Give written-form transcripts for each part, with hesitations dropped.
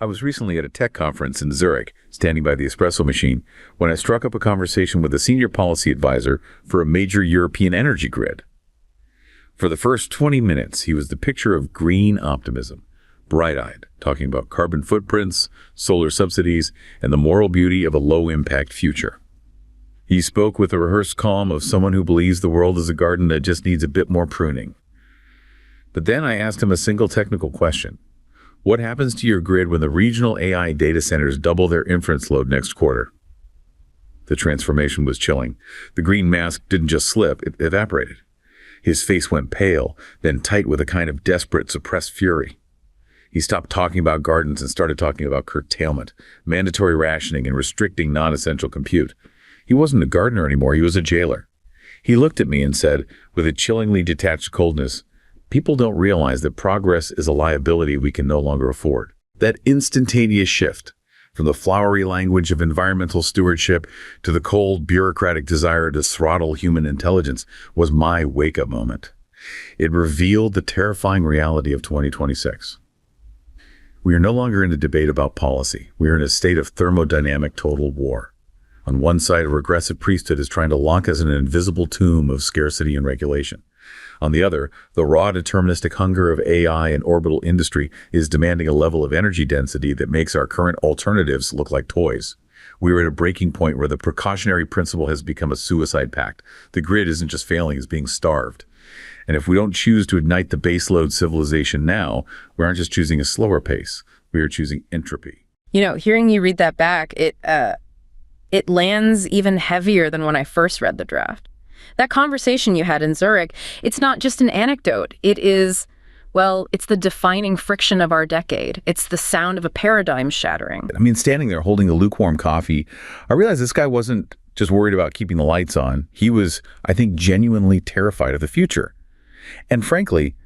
I was recently at a tech conference in Zurich, standing by the espresso machine, when I struck up a conversation with a senior policy advisor for a major European energy grid. For the first 20 minutes, he was the picture of green optimism, bright-eyed, talking about carbon footprints, solar subsidies, and the moral beauty of a low-impact future. He spoke with the rehearsed calm of someone who believes the world is a garden that just needs a bit more pruning. But then I asked him a single technical question. What happens to your grid when the regional AI data centers double their inference load next quarter? The transformation was chilling. The green mask didn't just slip, it evaporated. His face went pale, then tight with a kind of desperate, suppressed fury. He stopped talking about gardens and started talking about curtailment, mandatory rationing, and restricting non-essential compute. He wasn't a gardener anymore, he was a jailer. He looked at me and said, with a chillingly detached coldness, "People don't realize that progress is a liability we can no longer afford." That instantaneous shift, from the flowery language of environmental stewardship to the cold, bureaucratic desire to throttle human intelligence, was my wake-up moment. It revealed the terrifying reality of 2026. We are no longer in a debate about policy. We are in a state of thermodynamic total war. On one side, a regressive priesthood is trying to lock us in an invisible tomb of scarcity and regulation. On the other, the raw deterministic hunger of AI and orbital industry is demanding a level of energy density that makes our current alternatives look like toys. We are at a breaking point where the precautionary principle has become a suicide pact. The grid isn't just failing, it's being starved. And if we don't choose to ignite the baseload civilization now, we aren't just choosing a slower pace, we are choosing entropy. You know, hearing you read that back, it lands even heavier than when I first read the draft. That conversation you had in Zurich, it's not just an anecdote. It is, well, it's the defining friction of our decade. It's the sound of a paradigm shattering. I mean, standing there holding a lukewarm coffee, I realized this guy wasn't just worried about keeping the lights on. He was, I think, genuinely terrified of the future. And frankly,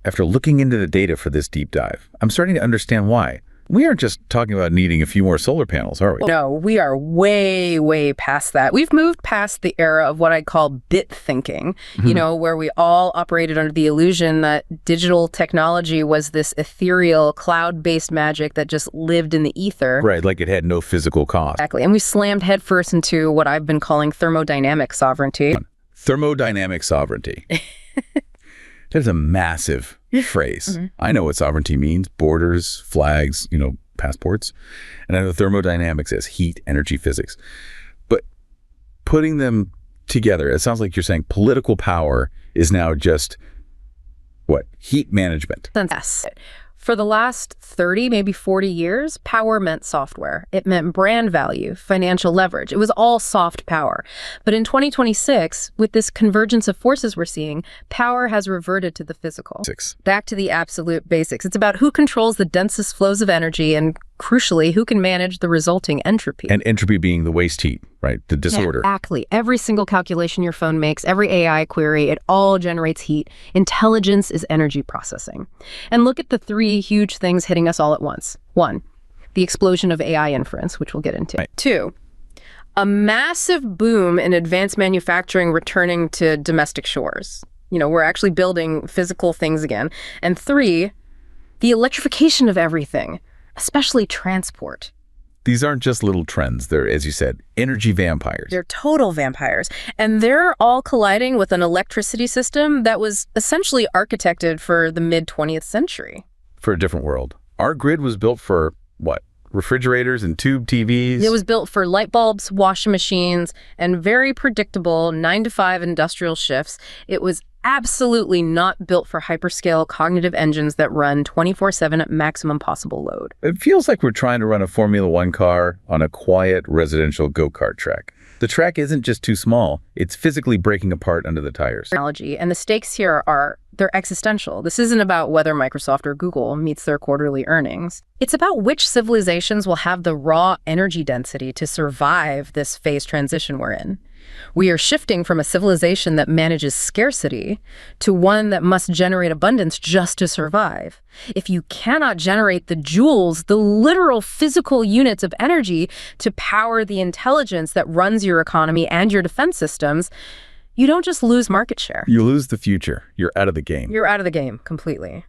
after looking into the data for this deep dive, I'm starting to understand why. We aren't just talking about needing a few more solar panels, are we? No, we are way, way past that. We've moved past the era of what I call bit thinking, you know, where we all operated under the illusion that digital technology was this ethereal, cloud-based magic that just lived in the ether. Right, like it had no physical cost. Exactly. And we slammed headfirst into what I've been calling thermodynamic sovereignty. Thermodynamic sovereignty. That's a massive phrase. I know what sovereignty means: borders, flags, passports. And I know thermodynamics is heat, energy, physics. But putting them together, it sounds like you're saying political power is now just, what, heat management? Yes. For the last 30, maybe 40 years, power meant software. It meant brand value, financial leverage. It was all soft power. But in 2026, with this convergence of forces we're seeing, power has reverted to the physical. Back to the absolute basics. It's about who controls the densest flows of energy and, crucially, who can manage the resulting entropy. And entropy being the waste heat, right? The disorder. Yeah, exactly. Every single calculation your phone makes, every AI query, it all generates heat. Intelligence is energy processing. And look at the three huge things hitting us all at once. One, the explosion of AI inference, which we'll get into. Right. Two, a massive boom in advanced manufacturing returning to domestic shores. We're actually building physical things again. And three, the electrification of everything, especially transport. These aren't just little trends. They're, as you said, energy vampires. They're total vampires. And they're all colliding with an electricity system that was essentially architected for the mid-20th century. For a different world. Our grid was built for, what, refrigerators and tube TVs? It was built for light bulbs, washing machines, and very predictable 9-to-5 industrial shifts. It was absolutely not built for hyperscale cognitive engines that run 24/7 at maximum possible load. It feels like we're trying to run a Formula One car on a quiet residential go-kart track. The track isn't just too small, it's physically breaking apart under the tires. And the stakes here they're existential. This isn't about whether Microsoft or Google meets their quarterly earnings. It's about which civilizations will have the raw energy density to survive this phase transition we're in. We are shifting from a civilization that manages scarcity to one that must generate abundance just to survive. If you cannot generate the joules, the literal physical units of energy to power the intelligence that runs your economy and your defense systems, you don't just lose market share. You lose the future. You're out of the game. You're out of the game completely.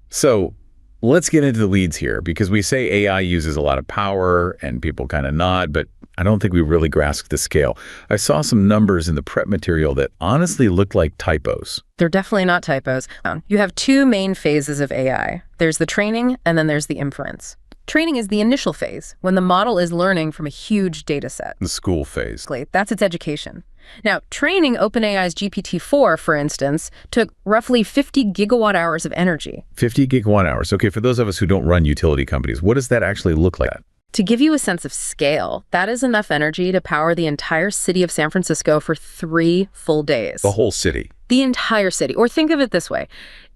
So let's get into the weeds here, because we say AI uses a lot of power and people kind of nod, but I don't think we really grasp the scale. I saw some numbers in the prep material that honestly looked like typos. They're definitely not typos. You have two main phases of AI. There's the training, and then there's the inference. Training is the initial phase, when the model is learning from a huge data set. The school phase. That's its education. Now, training OpenAI's GPT-4, for instance, took roughly 50 gigawatt hours of energy. 50 gigawatt hours. Okay, for those of us who don't run utility companies, what does that actually look like? To give you a sense of scale, that is enough energy to power the entire city of San Francisco for 3 full days. The whole city. The entire city. Or think of it this way.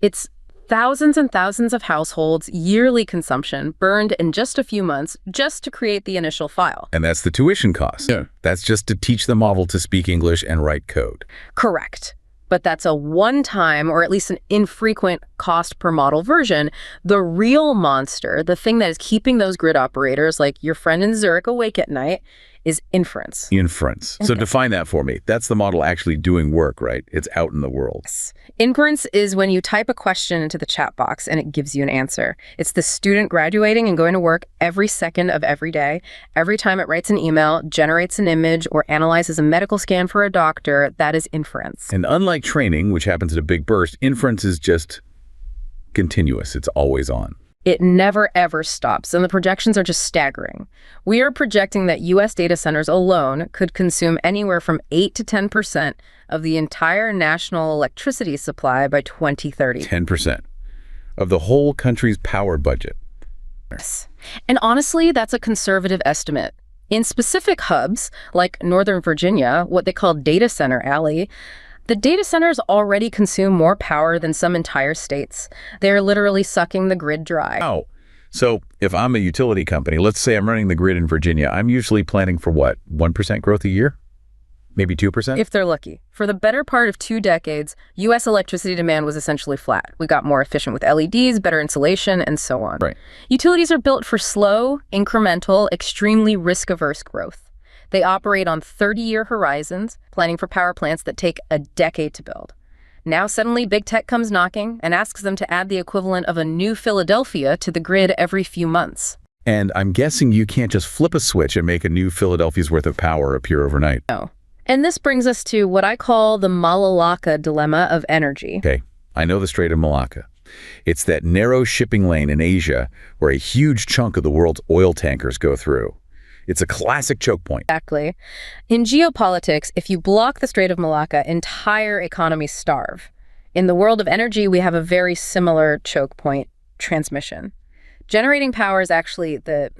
It's thousands and thousands of households' yearly consumption burned in just a few months just to create the initial file. And that's the tuition cost. Yeah. That's just to teach the model to speak English and write code. Correct. But that's a one-time, or at least an infrequent, cost per model version. The real monster, the thing that is keeping those grid operators like your friend in Zurich awake at night, is inference. Inference. So define that for me. That's the model actually doing work, right? It's out in the world. Yes. Inference is when you type a question into the chat box and it gives you an answer. It's the student graduating and going to work every second of every day. Every time it writes an email, generates an image, or analyzes a medical scan for a doctor, that is inference. And unlike training, which happens at a big burst, inference is just continuous. It's always on. It never, ever stops, and the projections are just staggering. We are projecting that U.S. data centers alone could consume anywhere from 8 to 10% of the entire national electricity supply by 2030. 10% of the whole country's power budget. And honestly, that's a conservative estimate. In specific hubs, like Northern Virginia, what they call Data Center Alley, the data centers already consume more power than some entire states. They're literally sucking the grid dry. Oh, so if I'm a utility company, let's say I'm running the grid in Virginia, I'm usually planning for what, 1% growth a year? Maybe 2%? If they're lucky. For the better part of 2 decades, U.S. electricity demand was essentially flat. We got more efficient with LEDs, better insulation, and so on. Right. Utilities are built for slow, incremental, extremely risk-averse growth. They operate on 30-year horizons, planning for power plants that take a decade to build. Now suddenly big tech comes knocking and asks them to add the equivalent of a new Philadelphia to the grid every few months. And I'm guessing you can't just flip a switch and make a new Philadelphia's worth of power appear overnight. No. And this brings us to what I call the Malacca dilemma of energy. Okay, I know the Strait of Malacca. It's that narrow shipping lane in Asia where a huge chunk of the world's oil tankers go through. It's a classic choke point. Exactly. In geopolitics, if you block the Strait of Malacca, entire economies starve. In the world of energy, we have a very similar choke point: transmission. Generating power is actually the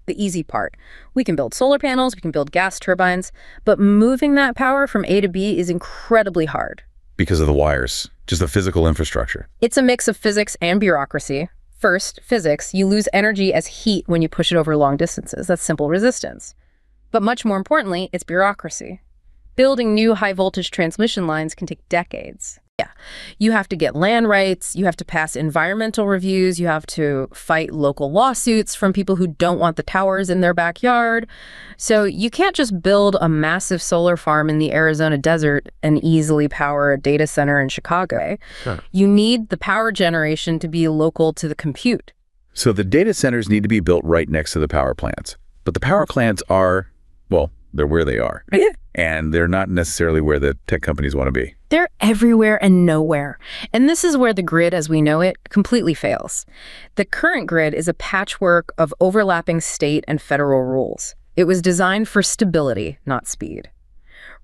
easy part. We can build solar panels, we can build gas turbines, but moving that power from A to B is incredibly hard. Because of the wires, just the physical infrastructure. It's a mix of physics and bureaucracy. First, physics, you lose energy as heat when you push it over long distances. That's simple resistance. But much more importantly, it's bureaucracy. Building new high-voltage transmission lines can take decades. Yeah, you have to get land rights, you have to pass environmental reviews, you have to fight local lawsuits from people who don't want the towers in their backyard. So you can't just build a massive solar farm in the Arizona desert and easily power a data center in Chicago. Sure. You need the power generation to be local to the compute. So the data centers need to be built right next to the power plants. But the power plants are, well, they're where they are. Yeah. And they're not necessarily where the tech companies want to be. They're everywhere and nowhere. And this is where the grid as we know it completely fails. The current grid is a patchwork of overlapping state and federal rules. It was designed for stability, not speed.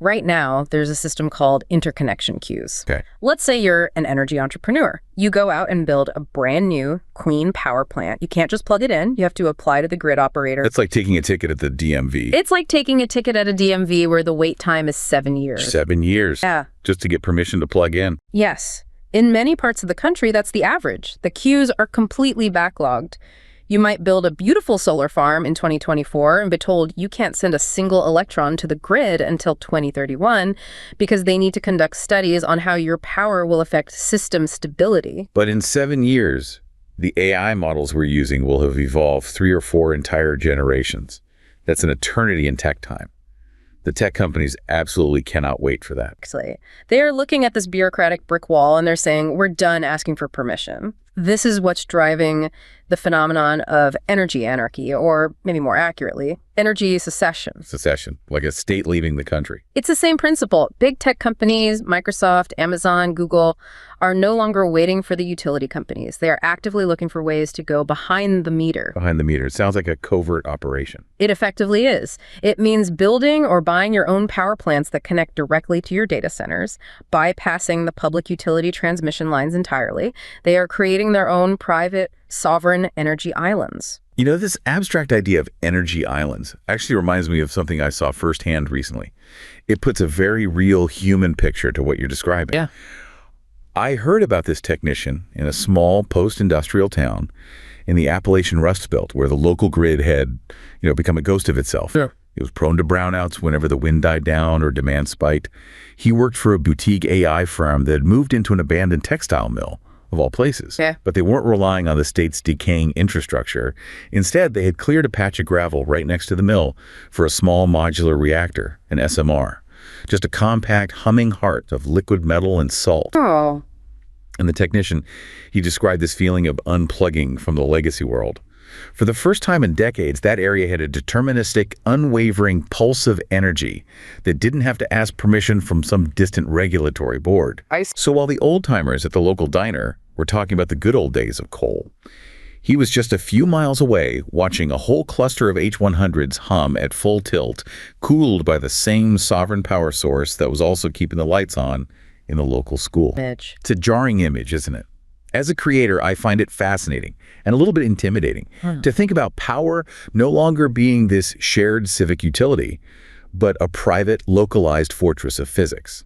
Right now, there's a system called interconnection queues. Okay. Let's say you're an energy entrepreneur. You go out and build a brand new, clean power plant. You can't just plug it in. You have to apply to the grid operator. That's like taking a ticket at the DMV. It's like taking a ticket at a DMV where the wait time is 7 years. 7 years. Yeah. Just to get permission to plug in. Yes. In many parts of the country, that's the average. The queues are completely backlogged. You might build a beautiful solar farm in 2024 and be told you can't send a single electron to the grid until 2031 because they need to conduct studies on how your power will affect system stability. But in 7 years, the AI models we're using will have evolved 3 or 4 entire generations. That's an eternity in tech time. The tech companies absolutely cannot wait for that. Actually, they are looking at this bureaucratic brick wall and they're saying, we're done asking for permission. This is what's driving the phenomenon of energy anarchy, or maybe more accurately, energy secession. Secession, like a state leaving the country. It's the same principle. Big tech companies, Microsoft, Amazon, Google, are no longer waiting for the utility companies. They are actively looking for ways to go behind the meter. Behind the meter. It sounds like a covert operation. It effectively is. It means building or buying your own power plants that connect directly to your data centers, bypassing the public utility transmission lines entirely. They are creating their own private, sovereign energy islands. You know, this abstract idea of energy islands actually reminds me of something I saw firsthand recently. It puts a very real human picture to what you're describing. Yeah. I heard about this technician in a small post-industrial town in the Appalachian Rust Belt where the local grid had, become a ghost of itself. Yeah. It was prone to brownouts whenever the wind died down or demand spiked. He worked for a boutique AI firm that had moved into an abandoned textile mill, of all places. Yeah. But they weren't relying on the state's decaying infrastructure. Instead, they had cleared a patch of gravel right next to the mill for a small modular reactor, an SMR. Just a compact, humming heart of liquid metal and salt. Oh. And the technician, he described this feeling of unplugging from the legacy world. For the first time in decades, that area had a deterministic, unwavering pulse of energy that didn't have to ask permission from some distant regulatory board. So while the old-timers at the local diner were talking about the good old days of coal, he was just a few miles away watching a whole cluster of H100s hum at full tilt, cooled by the same sovereign power source that was also keeping the lights on in the local school. It's a jarring image, isn't it? As a creator, I find it fascinating and a little bit intimidating to think about power no longer being this shared civic utility, but a private, localized fortress of physics.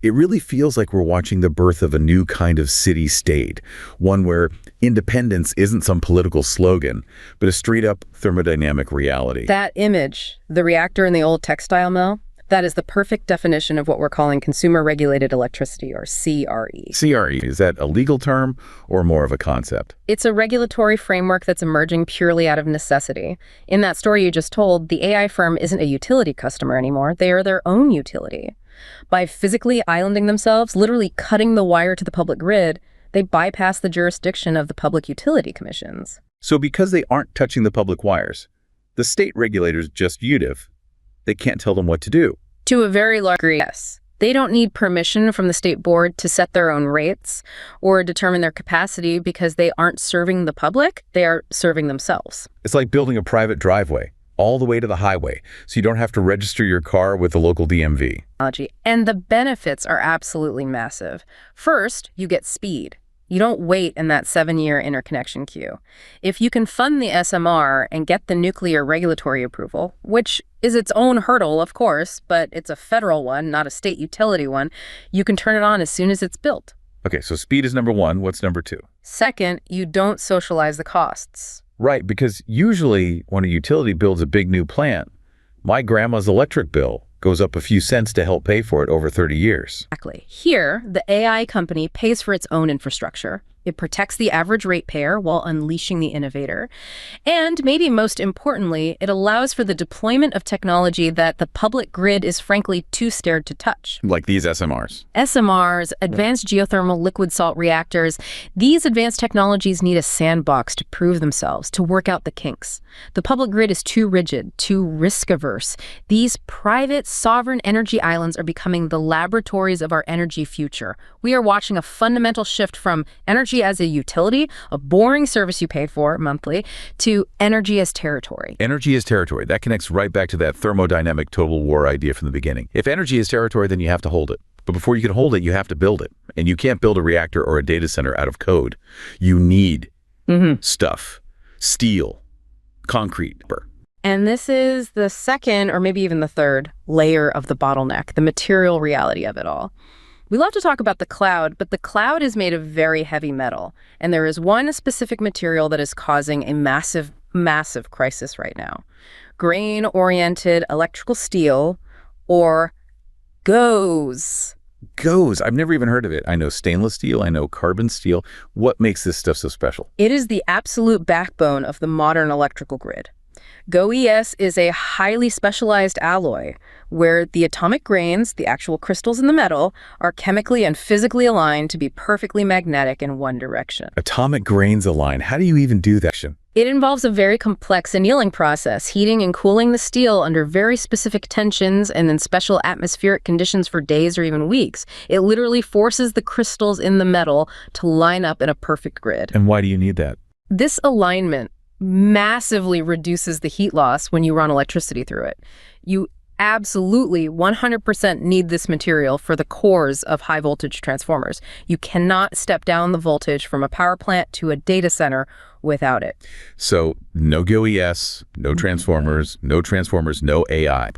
It really feels like we're watching the birth of a new kind of city-state, one where independence isn't some political slogan, but a straight-up thermodynamic reality. That image, the reactor in the old textile mill, that is the perfect definition of what we're calling consumer-regulated electricity, or CRE. CRE, is that a legal term or more of a concept? It's a regulatory framework that's emerging purely out of necessity. In that story you just told, the AI firm isn't a utility customer anymore. They are their own utility. By physically islanding themselves, literally cutting the wire to the public grid, they bypass the jurisdiction of the public utility commissions. So because they aren't touching the public wires, the state regulators just UDIF. They can't tell them what to do. To a very large degree, yes. They don't need permission from the state board to set their own rates or determine their capacity because they aren't serving the public. They are serving themselves. It's like building a private driveway all the way to the highway, so you don't have to register your car with the local DMV. And the benefits are absolutely massive. First, you get speed. You don't wait in that 7-year interconnection queue. If you can fund the SMR and get the nuclear regulatory approval, which is its own hurdle, of course, but it's a federal one, not a state utility one, you can turn it on as soon as it's built. Okay, so speed is number one. What's number two? Second, you don't socialize the costs. Right, because usually when a utility builds a big new plant, my grandma's electric bill goes up a few cents to help pay for it over 30 years. Exactly. Here, the AI company pays for its own infrastructure. It protects the average ratepayer while unleashing the innovator. And maybe most importantly, it allows for the deployment of technology that the public grid is frankly too scared to touch. Like these SMRs. SMRs, advanced geothermal liquid salt reactors, these advanced technologies need a sandbox to prove themselves, to work out the kinks. The public grid is too rigid, too risk-averse. These private, sovereign energy islands are becoming the laboratories of our energy future. We are watching a fundamental shift from energy as a utility, a boring service you pay for monthly, to energy as territory. Energy as territory. That connects right back to that thermodynamic total war idea from the beginning. If energy is territory, then you have to hold it. But before you can hold it, you have to build it. And you can't build a reactor or a data center out of code. You need stuff, steel, concrete. And this is the second, or maybe even the third, layer of the bottleneck, the material reality of it all. We love to talk about the cloud, but the cloud is made of very heavy metal. And there is one specific material that is causing a massive, massive crisis right now. Grain-oriented electrical steel, or GOES. GOES. I've never even heard of it. I know stainless steel. I know carbon steel. What makes this stuff so special? It is the absolute backbone of the modern electrical grid. GoES is a highly specialized alloy where the atomic grains, the actual crystals in the metal, are chemically and physically aligned to be perfectly magnetic in one direction. Atomic grains align. How do you even do that? It involves a very complex annealing process, heating and cooling the steel under very specific tensions and in special atmospheric conditions for days or even weeks. It literally forces the crystals in the metal to line up in a perfect grid. And why do you need that? This alignment massively reduces the heat loss when you run electricity through it. You absolutely 100% need this material for the cores of high voltage transformers. You cannot step down the voltage from a power plant to a data center without it. So no GoES, no transformers, no AI.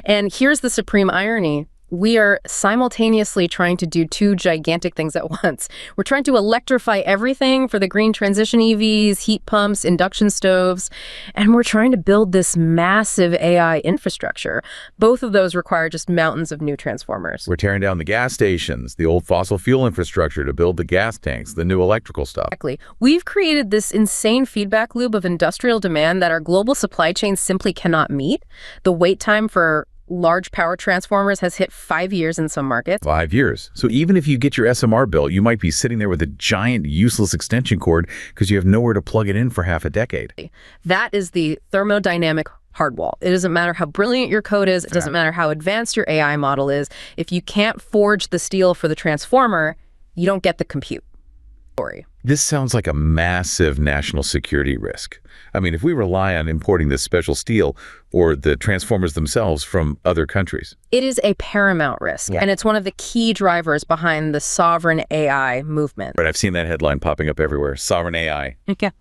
And here's the supreme irony. We are simultaneously trying to do two gigantic things at once. We're trying to electrify everything for the green transition EVs, heat pumps, induction stoves, and we're trying to build this massive AI infrastructure. Both of those require just mountains of new transformers. We're tearing down the gas stations, the old fossil fuel infrastructure to build the gas tanks, the new electrical stuff. Exactly. We've created this insane feedback loop of industrial demand that our global supply chain simply cannot meet. The wait time for large power transformers has hit 5 years in some markets. 5 years. So even if you get your SMR built, you might be sitting there with a giant useless extension cord because you have nowhere to plug it in for half a decade. That is the thermodynamic hard wall. It doesn't matter how brilliant your code is. It doesn't matter how advanced your AI model is. If you can't forge the steel for the transformer, you don't get the compute. This sounds like a massive national security risk. I mean, if we rely on importing this special steel or the transformers themselves from other countries. It is a paramount risk, and it's one of the key drivers behind the sovereign AI movement. But I've seen that headline popping up everywhere, sovereign AI. Okay.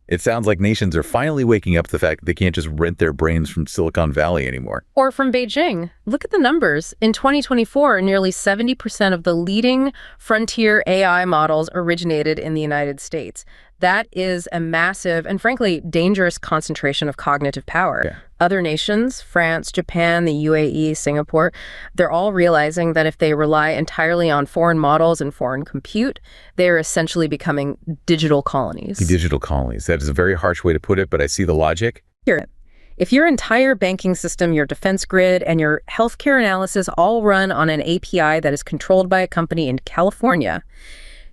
It sounds like nations are finally waking up to the fact that they can't just rent their brains from Silicon Valley anymore. Or from Beijing. Look at the numbers. In 2024, nearly 70% of the leading frontier AI models originated in the United States. That is a massive and frankly dangerous concentration of cognitive power. Yeah. Other nations, France, Japan, the UAE, Singapore, they're all realizing that if they rely entirely on foreign models and foreign compute, they're essentially becoming digital colonies. Digital colonies. That is a very harsh way to put it, but I see the logic. Here. If your entire banking system, your defense grid, and your healthcare analysis all run on an API that is controlled by a company in California,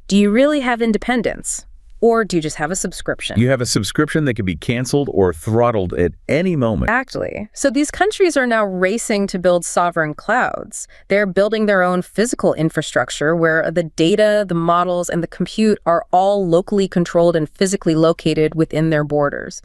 do you really have independence? Or do you just have a subscription? You have a subscription that can be canceled or throttled at any moment. Exactly. So these countries are now racing to build sovereign clouds. They're building their own physical infrastructure where the data, the models, and the compute are all locally controlled and physically located within their borders.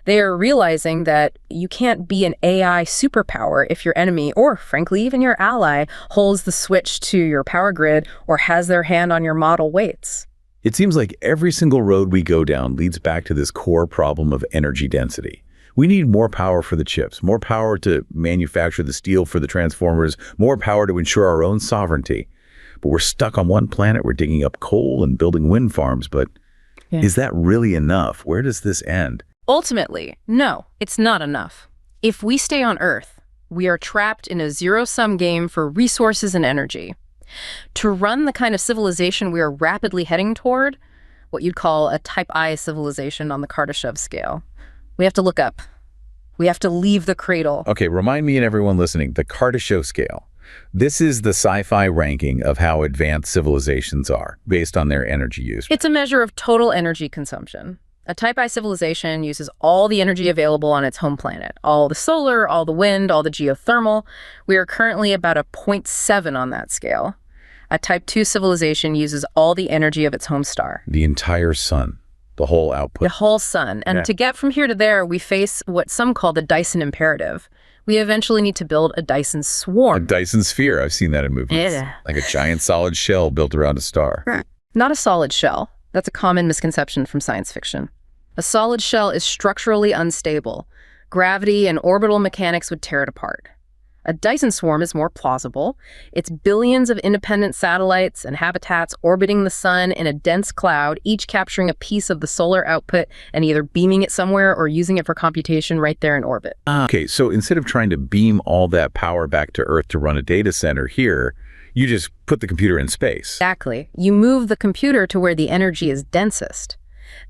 They are realizing that you can't be an AI superpower if your enemy, or frankly, even your ally, holds the switch to your power grid or has their hand on your model weights. It seems like every single road we go down leads back to this core problem of energy density. We need more power for the chips, more power to manufacture the steel for the transformers, more power to ensure our own sovereignty. But we're stuck on one planet. We're digging up coal and building wind farms. But is that really enough? Where does this end? Ultimately, no, it's not enough. If we stay on Earth, we are trapped in a zero-sum game for resources and energy. To run the kind of civilization we are rapidly heading toward, what you'd call a type I civilization on the Kardashev scale, we have to look up. We have to leave the cradle. Okay, remind me and everyone listening, the Kardashev scale. This is the sci-fi ranking of how advanced civilizations are based on their energy use. It's a measure of total energy consumption. A type I civilization uses all the energy available on its home planet, all the solar, all the wind, all the geothermal. We are currently about a 0.7 on that scale. A type 2 civilization uses all the energy of its home star. The entire sun, the whole output. The whole sun. And to get from here to there, we face what some call the Dyson imperative. We eventually need to build a Dyson swarm. A Dyson sphere. I've seen that in movies. Yeah. Like a giant solid shell built around a star. Not a solid shell. That's a common misconception from science fiction. A solid shell is structurally unstable. Gravity and orbital mechanics would tear it apart. A Dyson swarm is more plausible. It's billions of independent satellites and habitats orbiting the sun in a dense cloud, each capturing a piece of the solar output and either beaming it somewhere or using it for computation right there in orbit. Okay, so instead of trying to beam all that power back to Earth to run a data center here, you just put the computer in space. Exactly. You move the computer to where the energy is densest.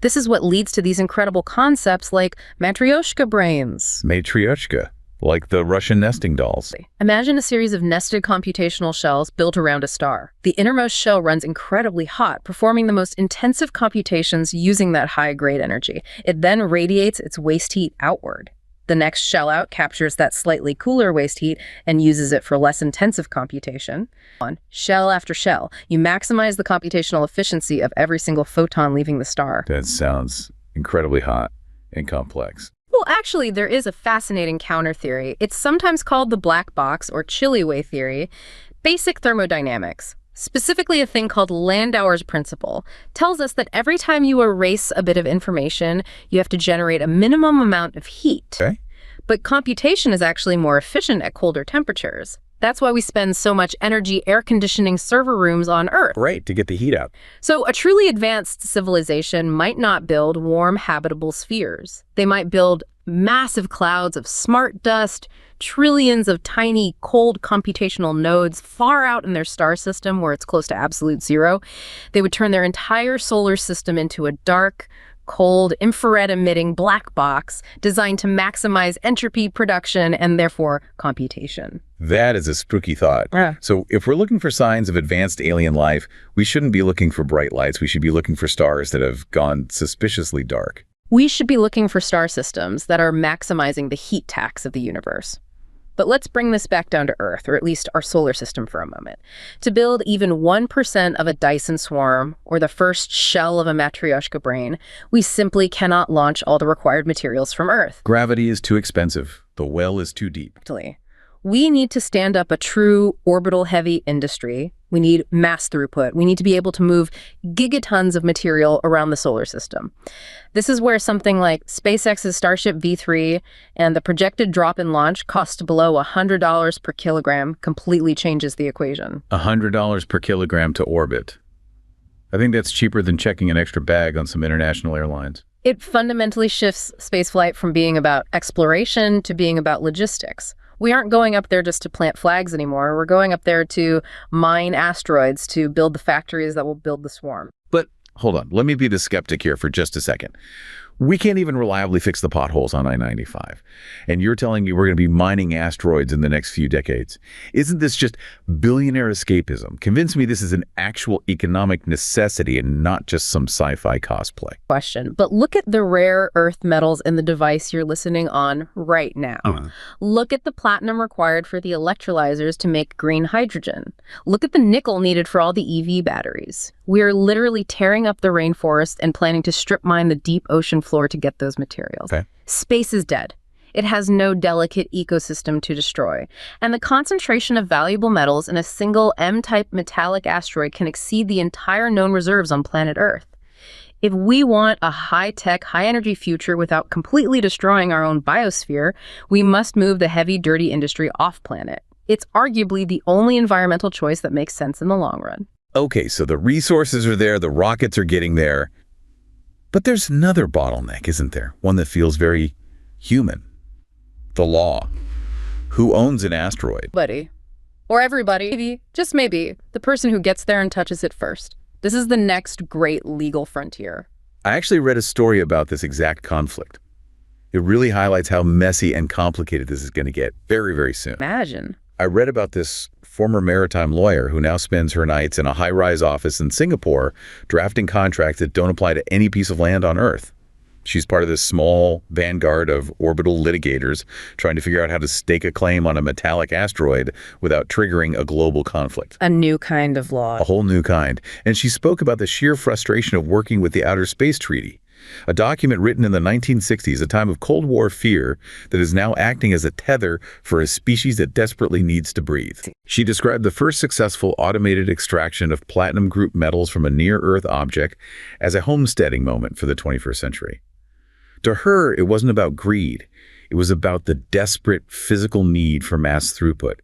This is what leads to these incredible concepts like matryoshka brains. Matryoshka, like the Russian nesting dolls. Imagine a series of nested computational shells built around a star. The innermost shell runs incredibly hot, performing the most intensive computations using that high-grade energy. It then radiates its waste heat outward. The next shell out captures that slightly cooler waste heat and uses it for less intensive computation. On shell after shell, you maximize the computational efficiency of every single photon leaving the star. That sounds incredibly hot and complex. Well, actually, there is a fascinating counter theory. It's sometimes called the black box or chilly theory. Basic thermodynamics, specifically a thing called Landauer's principle, tells us that every time you erase a bit of information, you have to generate a minimum amount of heat. Okay. But computation is actually more efficient at colder temperatures. That's why we spend so much energy air conditioning server rooms on Earth. Right, to get the heat out. So a truly advanced civilization might not build warm, habitable spheres. They might build massive clouds of smart dust, trillions of tiny, cold computational nodes far out in their star system where it's close to absolute zero. They would turn their entire solar system into a dark, cold, infrared-emitting black box designed to maximize entropy production and therefore computation. That is a spooky thought. Yeah. So if we're looking for signs of advanced alien life, we shouldn't be looking for bright lights. We should be looking for stars that have gone suspiciously dark. We should be looking for star systems that are maximizing the heat tax of the universe. But let's bring this back down to Earth, or at least our solar system for a moment. To build even 1% of a Dyson swarm, or the first shell of a matryoshka brain, we simply cannot launch all the required materials from Earth. Gravity is too expensive. The well is too deep. Actually, we need to stand up a true orbital-heavy industry. We need mass throughput. We need to be able to move gigatons of material around the solar system. This is where something like SpaceX's Starship V3 and the projected drop in launch cost below $100 per kilogram completely changes the equation. $100 per kilogram to orbit. I think that's cheaper than checking an extra bag on some international airlines. It fundamentally shifts spaceflight from being about exploration to being about logistics. We aren't going up there just to plant flags anymore. We're going up there to mine asteroids to build the factories that will build the swarm. But hold on, let me be the skeptic here for just a second. We can't even reliably fix the potholes on I-95. And you're telling me we're going to be mining asteroids in the next few decades. Isn't this just billionaire escapism? Convince me this is an actual economic necessity and not just some sci-fi cosplay. Question. But look at the rare earth metals in the device you're listening on right now. Look at the platinum required for the electrolyzers to make green hydrogen. Look at the nickel needed for all the EV batteries. We are literally tearing up the rainforest and planning to strip mine the deep ocean floor to get those materials. Okay. Space is dead. It has no delicate ecosystem to destroy. And the concentration of valuable metals in a single M-type metallic asteroid can exceed the entire known reserves on planet Earth. If we want a high-tech, high-energy future without completely destroying our own biosphere, we must move the heavy, dirty industry off-planet. It's arguably the only environmental choice that makes sense in the long run. Okay, so the resources are there, the rockets are getting there. But there's another bottleneck, isn't there? One that feels very human. The law. Who owns an asteroid? Buddy. Or everybody. Maybe, just maybe, the person who gets there and touches it first. This is the next great legal frontier. I actually read a story about this exact conflict. It really highlights how messy and complicated this is going to get very, very soon. Imagine. I read about this former maritime lawyer who now spends her nights in a high-rise office in Singapore drafting contracts that don't apply to any piece of land on Earth. She's part of this small vanguard of orbital litigators trying to figure out how to stake a claim on a metallic asteroid without triggering a global conflict. A new kind of law. A whole new kind. And she spoke about the sheer frustration of working with the Outer Space Treaty, a document written in the 1960s, a time of Cold War fear that is now acting as a tether for a species that desperately needs to breathe. She described the first successful automated extraction of platinum group metals from a near-Earth object as a homesteading moment for the 21st century. To her, it wasn't about greed. It was about the desperate physical need for mass throughput.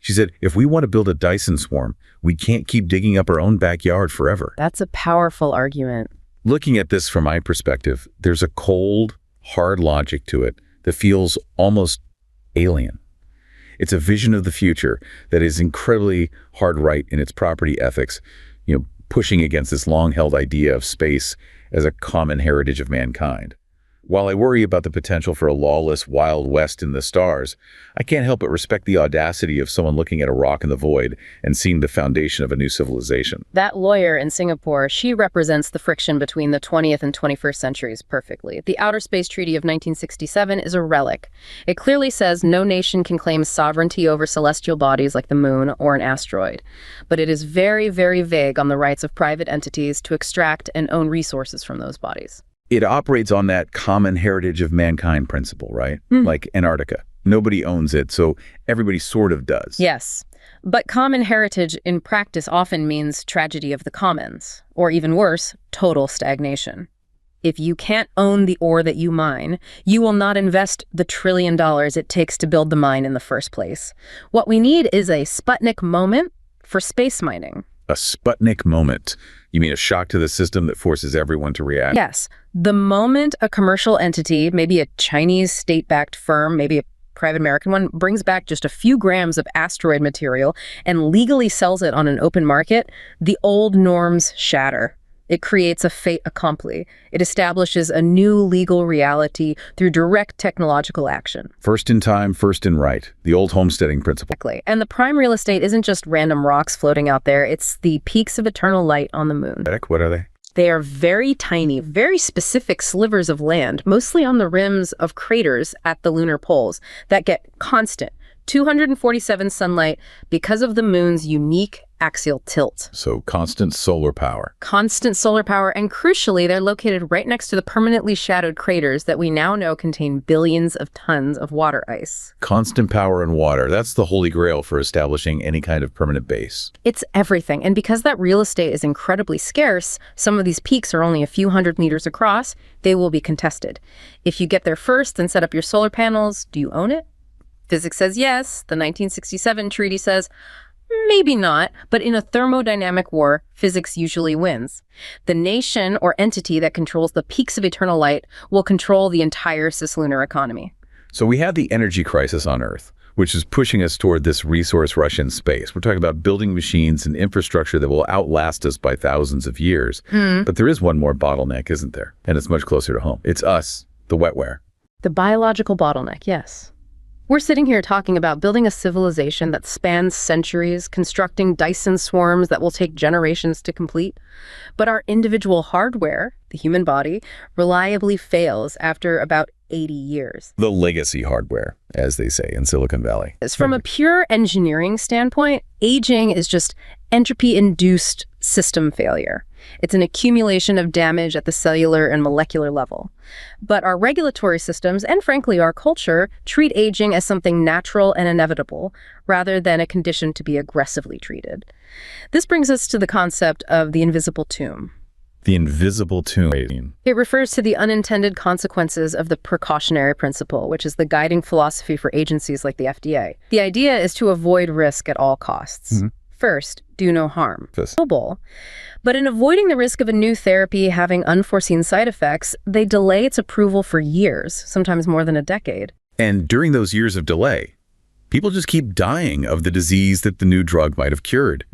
She said, if we want to build a Dyson swarm, we can't keep digging up our own backyard forever. That's a powerful argument. Looking at this from my perspective, there's a cold, hard logic to it that feels almost alien. It's a vision of the future that is incredibly hard right in its property ethics, pushing against this long-held idea of space as a common heritage of mankind. While I worry about the potential for a lawless Wild West in the stars, I can't help but respect the audacity of someone looking at a rock in the void and seeing the foundation of a new civilization. That lawyer in Singapore, she represents the friction between the 20th and 21st centuries perfectly. The Outer Space Treaty of 1967 is a relic. It clearly says no nation can claim sovereignty over celestial bodies like the moon or an asteroid. But it is very, very vague on the rights of private entities to extract and own resources from those bodies. It operates on that common heritage of mankind principle, right? Like Antarctica. Nobody owns it, so everybody sort of does. Yes, but common heritage in practice often means tragedy of the commons, or even worse, total stagnation. If you can't own the ore that you mine, you will not invest the $1 trillion it takes to build the mine in the first place. What we need is a Sputnik moment for space mining. A Sputnik moment. You mean a shock to the system that forces everyone to react? Yes. The moment a commercial entity, maybe a Chinese state-backed firm, maybe a private American one, brings back just a few grams of asteroid material and legally sells it on an open market, the old norms shatter. It creates a fait accompli. It establishes a new legal reality through direct technological action. First in time, first in right. The old homesteading principle. Exactly. And the prime real estate isn't just random rocks floating out there. It's the peaks of eternal light on the moon. What are they? They are very tiny, very specific slivers of land, mostly on the rims of craters at the lunar poles, that get constant 247 sunlight because of the moon's unique axial tilt. So constant solar power. Constant solar power, and crucially, they're located right next to the permanently shadowed craters that we now know contain billions of tons of water ice. Constant power and water. That's the holy grail for establishing any kind of permanent base. It's everything. And because that real estate is incredibly scarce, some of these peaks are only a few hundred meters across, they will be contested. If you get there first and set up your solar panels, do you own it? Physics says yes. The 1967 treaty says maybe not, but in a thermodynamic war, physics usually wins. The nation or entity that controls the peaks of eternal light will control the entire cislunar economy. So we have the energy crisis on Earth, which is pushing us toward this resource rush in space. We're talking about building machines and infrastructure that will outlast us by thousands of years. But there is one more bottleneck, isn't there? And it's much closer to home. It's us, the wetware. The biological bottleneck, yes. We're sitting here talking about building a civilization that spans centuries, constructing Dyson swarms that will take generations to complete. But our individual hardware, the human body, reliably fails after about 80 years. The legacy hardware, as they say in Silicon Valley. From a pure engineering standpoint, aging is just entropy-induced system failure. It's an accumulation of damage at the cellular and molecular level. But our regulatory systems, and frankly our culture, treat aging as something natural and inevitable, rather than a condition to be aggressively treated. This brings us to the concept of the invisible tomb. The invisible tomb. It refers to the unintended consequences of the precautionary principle, which is the guiding philosophy for agencies like the FDA. The idea is to avoid risk at all costs. First, do no harm. Noble. But in avoiding the risk of a new therapy having unforeseen side effects, they delay its approval for years, sometimes more than a decade. And during those years of delay, people just keep dying of the disease that the new drug might have cured.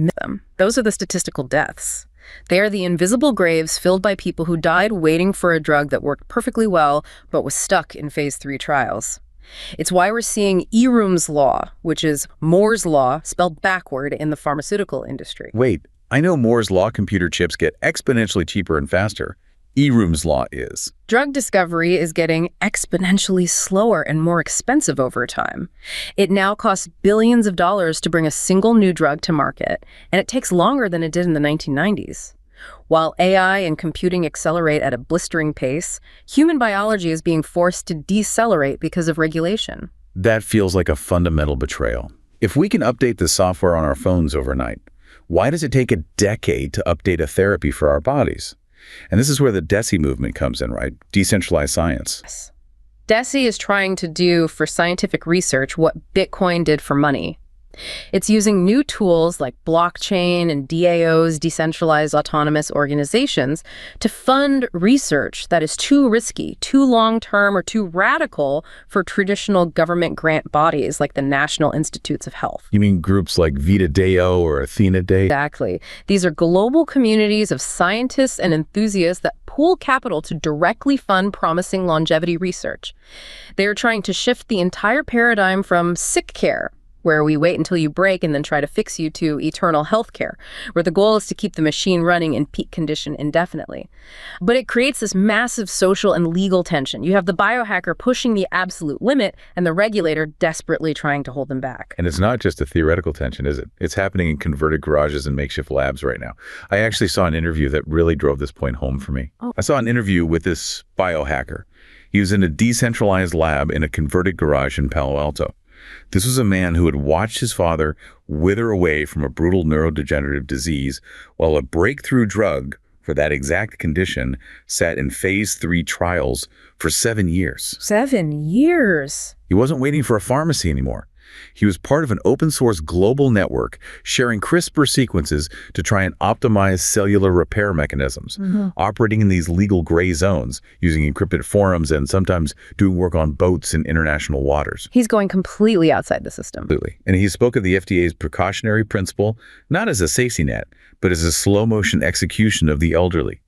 Those are the statistical deaths. They are the invisible graves filled by people who died waiting for a drug that worked perfectly well, but was stuck in phase 3 trials. It's why we're seeing Eroom's law, which is Moore's law spelled backward in the pharmaceutical industry. Wait, I know Moore's law computer chips get exponentially cheaper and faster. Eroom's law is. Drug discovery is getting exponentially slower and more expensive over time. It now costs billions of dollars to bring a single new drug to market, and it takes longer than it did in the 1990s. While AI and computing accelerate at a blistering pace, human biology is being forced to decelerate because of regulation. That feels like a fundamental betrayal. If we can update the software on our phones overnight, why does it take a decade to update a therapy for our bodies? And this is where the DESI movement comes in, right? Decentralized science. Yes. DESI is trying to do for scientific research what Bitcoin did for money. It's using new tools like blockchain and DAOs, decentralized autonomous organizations, to fund research that is too risky, too long-term, or too radical for traditional government grant bodies like the National Institutes of Health. You mean groups like Vita Deo or Athena Day? Exactly. These are global communities of scientists and enthusiasts that pool capital to directly fund promising longevity research. They are trying to shift the entire paradigm from sick care, where we wait until you break and then try to fix you, to eternal health care, where the goal is to keep the machine running in peak condition indefinitely. But it creates this massive social and legal tension. You have the biohacker pushing the absolute limit and the regulator desperately trying to hold them back. And it's not just a theoretical tension, is it? It's happening in converted garages and makeshift labs right now. I actually saw an interview that really drove this point home for me. I saw an interview with this biohacker. He was in a decentralized lab in a converted garage in Palo Alto. This was a man who had watched his father wither away from a brutal neurodegenerative disease while a breakthrough drug for that exact condition sat in phase 3 trials for 7 years. 7 years? He wasn't waiting for a pharmacy anymore. He was part of an open-source global network sharing CRISPR sequences to try and optimize cellular repair mechanisms, operating in these legal gray zones, using encrypted forums and sometimes doing work on boats in international waters. He's going completely outside the system. Absolutely. And he spoke of the FDA's precautionary principle, not as a safety net, but as a slow-motion execution of the elderly.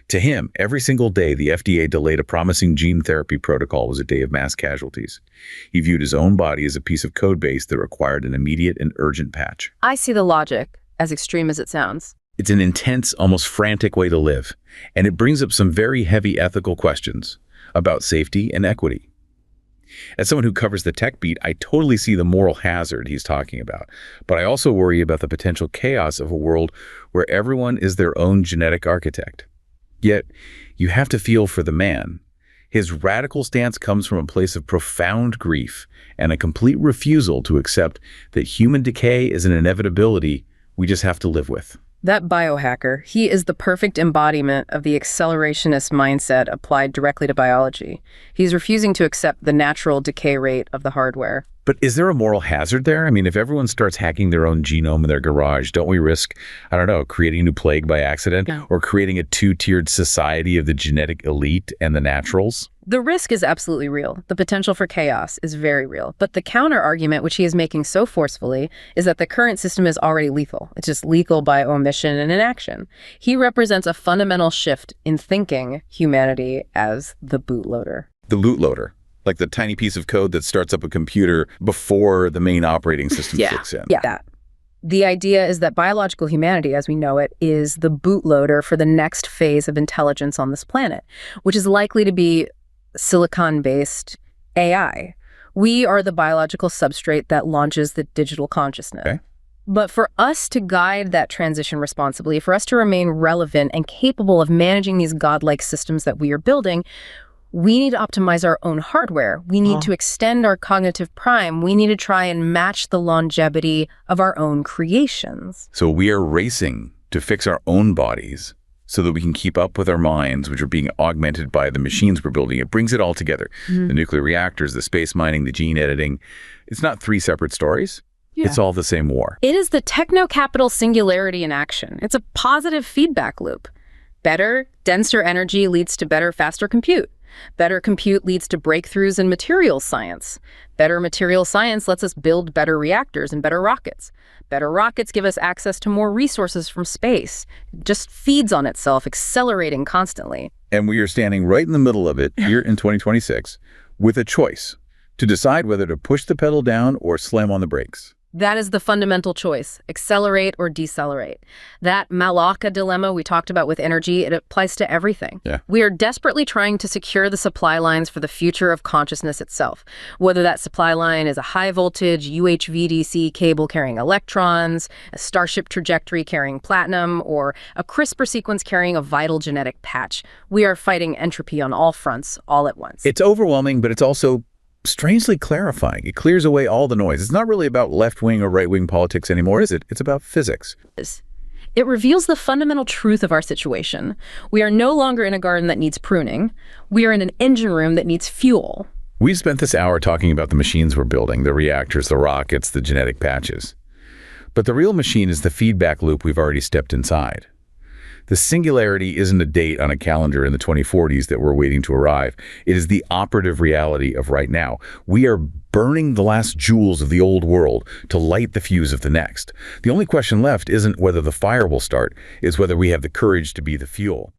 To him, every single day the FDA delayed a promising gene therapy protocol was a day of mass casualties. He viewed his own body as a piece of code base that required an immediate and urgent patch. I see the logic, as extreme as it sounds. It's an intense, almost frantic way to live, and it brings up some very heavy ethical questions about safety and equity. As someone who covers the tech beat, I totally see the moral hazard he's talking about, but I also worry about the potential chaos of a world where everyone is their own genetic architect. Yet, you have to feel for the man. His radical stance comes from a place of profound grief and a complete refusal to accept that human decay is an inevitability we just have to live with. That biohacker, he is the perfect embodiment of the accelerationist mindset applied directly to biology. He's refusing to accept the natural decay rate of the hardware. But is there a moral hazard there? I mean, if everyone starts hacking their own genome in their garage, don't we risk, I don't know, creating a new plague by accident? No. Or creating a two-tiered society of the genetic elite and the naturals? The risk is absolutely real. The potential for chaos is very real. But the counter-argument, which he is making so forcefully, is that the current system is already lethal. It's just lethal by omission and inaction. He represents a fundamental shift in thinking humanity as the bootloader. The loot loader. Like the tiny piece of code that starts up a computer before the main operating system kicks in. Yeah, that. The idea is that biological humanity, as we know it, is the bootloader for the next phase of intelligence on this planet, which is likely to be silicon-based AI. We are the biological substrate that launches the digital consciousness. Okay. But for us to guide that transition responsibly, for us to remain relevant and capable of managing these godlike systems that we are building, we need to optimize our own hardware. We need to extend our cognitive prime. We need to try and match the longevity of our own creations. So we are racing to fix our own bodies so that we can keep up with our minds, which are being augmented by the machines we're building. It brings it all together. The nuclear reactors, the space mining, the gene editing. It's not 3 separate stories. Yeah. It's all the same war. It is the techno-capital singularity in action. It's a positive feedback loop. Better, denser energy leads to better, faster compute. Better compute leads to breakthroughs in materials science. Better materials science lets us build better reactors and better rockets. Better rockets give us access to more resources from space. It just feeds on itself, accelerating constantly. And we are standing right in the middle of it here in 2026 with a choice to decide whether to push the pedal down or slam on the brakes. That is the fundamental choice, accelerate or decelerate. That Malacca dilemma we talked about with energy, it applies to everything. Yeah. We are desperately trying to secure the supply lines for the future of consciousness itself, whether that supply line is a high-voltage UHVDC cable carrying electrons, a Starship trajectory carrying platinum, or a CRISPR sequence carrying a vital genetic patch. We are fighting entropy on all fronts, all at once. It's overwhelming, but it's also strangely clarifying. It clears away all the noise. It's not really about left-wing or right-wing politics anymore, is it? It's about physics. It reveals the fundamental truth of our situation. We are no longer in a garden that needs pruning. We are in an engine room that needs fuel. We spent this hour talking about the machines we're building, the reactors, the rockets, the genetic patches. But the real machine is the feedback loop we've already stepped inside. The singularity isn't a date on a calendar in the 2040s that we're waiting to arrive. It is the operative reality of right now. We are burning the last jewels of the old world to light the fuse of the next. The only question left isn't whether the fire will start, it's whether we have the courage to be the fuel.